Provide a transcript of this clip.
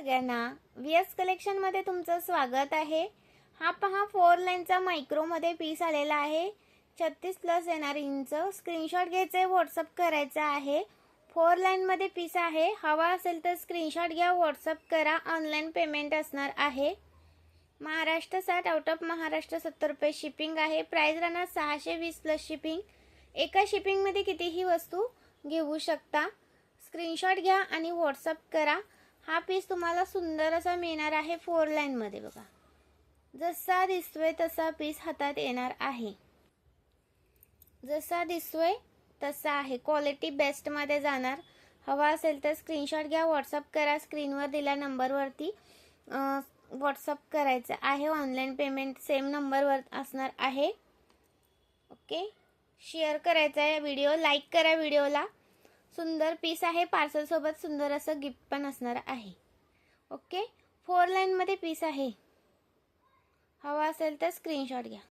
सगळ्यांना VS collection मध्ये तुमचं स्वागत आहे। हा पहा 4 लाईनचा मायक्रो मध्ये पीस आलेला आहे। 36+ येणार इंच। स्क्रीनशॉट घ्यायचे, व्हॉट्सअप करायचा आहे। 4 लाईन मध्ये पीस आहे। हवा असेल तर स्क्रीनशॉट घ्या, व्हॉट्सअप करा। ऑनलाइन पेमेंट असणार आहे। महाराष्ट्र 60, आउट ऑफ महाराष्ट्र 70 रुपये शिपिंग आहे। प्राइस राहणार 620 प्लस शिपिंग। एका शिपिंग मध्ये कितीही वस्तू घेऊ शकता। स्क्रीनशॉट घ्या आणि व्हॉट्सअप करा। हा पीस तुम्हाला सुंदर असा मिळणार आहे 4 लाईन मध्ये। बघा, जसा दिसतोय तसा पीस हातात येणार आहे। जसा दिसतोय तसा आहे। क्वालिटी बेस्ट मध्ये जाणार। हवा असेल तर स्क्रीनशॉट घ्या, व्हॉट्सअप करा। स्क्रीनवर दिलेल्या नंबरवरती व्हॉट्सअप करायचं आहे। ऑनलाइन पेमेंट सेम नंबरवर असणार आहे। ओके, शेअर करायचा आहे व्हिडिओ, लाईक करा व्हिडिओला। सुंदर पीस आहे। पार्सल सोबत सुंदर असं गिफ्ट पण असणार आहे। ओके, 4 लाईन मध्ये पीस आहे। हवा असेल तर स्क्रीनशॉट घ्या।